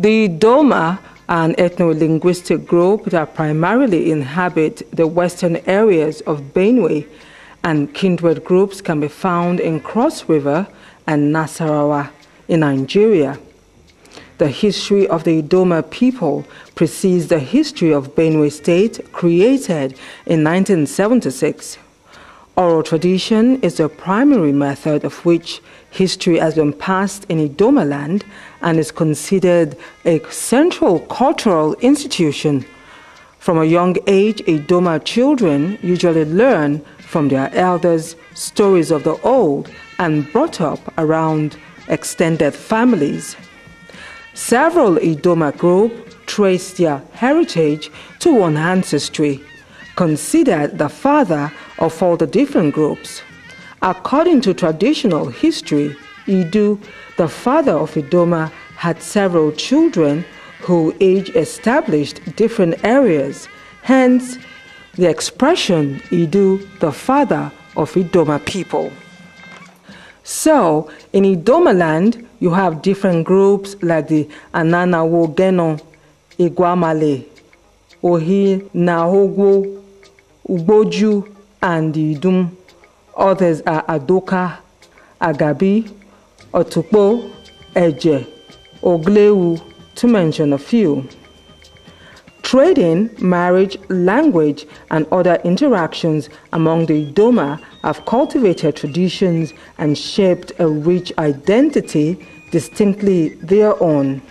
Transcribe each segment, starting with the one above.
The Idoma are an ethno-linguistic group that primarily inhabit the western areas of Benue, and kindred groups can be found in Cross River and Nasarawa in Nigeria. The history of the Idoma people precedes the history of Benue State, created in 1976. Oral tradition is the primary method of which history has been passed in Idoma land and is considered a central cultural institution. From a young age, Idoma children usually learn from their elders stories of the old and brought up around extended families. Several Idoma groups trace their heritage to one ancestry, considered the father of all the different groups. According to traditional history, Idu, the father of Idoma, had several children who age established different areas, hence the expression Idu, the father of Idoma people. So, in Idoma land, you have different groups like the Ananawo Geno, Iguamale, Ohi Naogwo, Uboju, and the Idum. Others are Adoka, Agabi, Otukpo, Eje, Oglewu, to mention a few. Trading, marriage, language, and other interactions among the Idoma have cultivated traditions and shaped a rich identity distinctly their own.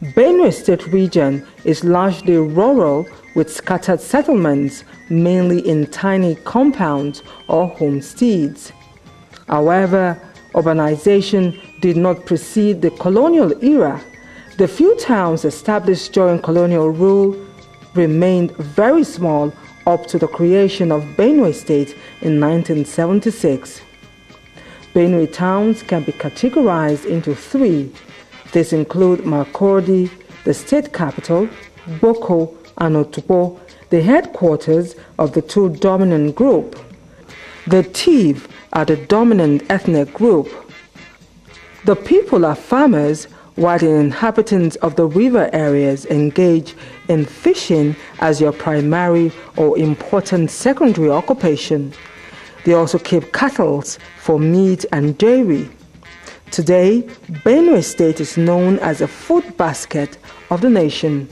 Benue State region is largely rural with scattered settlements, mainly in tiny compounds or homesteads. However, urbanization did not precede the colonial era. The few towns established during colonial rule remained very small up to the creation of Benue State in 1976. Benue towns can be categorized into three. These include Makurdi, the state capital, Boko, and Otukpo, the headquarters of the two dominant groups. The Tiv are the dominant ethnic group. The people are farmers, while the inhabitants of the river areas engage in fishing as their primary or important secondary occupation. They also keep cattle for meat and dairy. Today, Benue State is known as a food basket of the nation.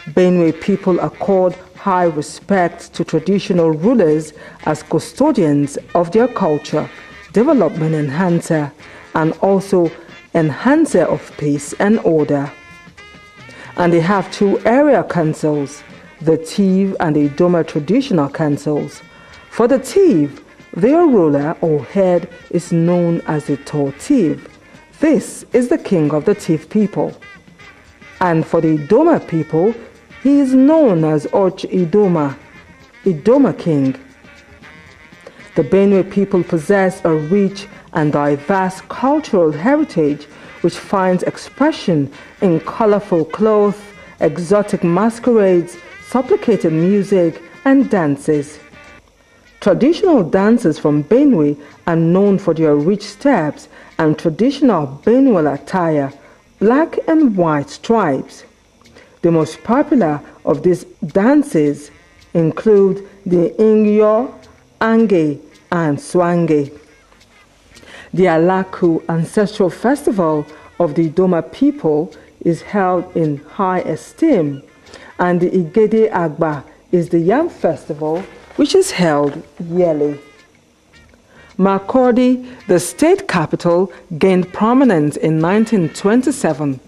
Benue people accord high respect to traditional rulers as custodians of their culture, development enhancer, and also enhancer of peace and order. And they have two area councils, the Tiv and the Idoma traditional councils. For the Tiv, their ruler or head is known as the Tor Tiv. This is the king of the Tiv people. And for the Idoma people, he is known as Och Idoma, Idoma king. The Benue people possess a rich and diverse cultural heritage which finds expression in colorful clothes, exotic masquerades, supplicated music, and dances. Traditional dances from Benue are known for their rich steps and traditional Benue attire, black and white stripes. The most popular of these dances include the Ingyo, Ange, and Swange. The Alaku ancestral festival of the Idoma people is held in high esteem, and the Igede Agba is the yam festival which is held yearly. Makurdi, the state capital, gained prominence in 1927.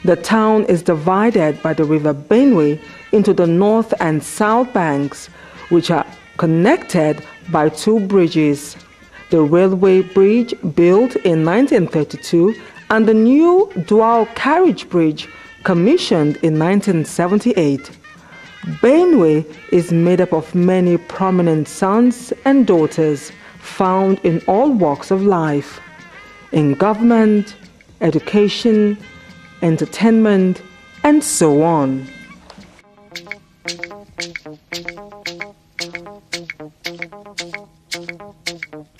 The town is divided by the river Benue into the north and south banks, which are connected by two bridges. The railway bridge built in 1932 and the new dual carriage bridge commissioned in 1978. Benue is made up of many prominent sons and daughters found in all walks of life, in government, education, entertainment, and so on.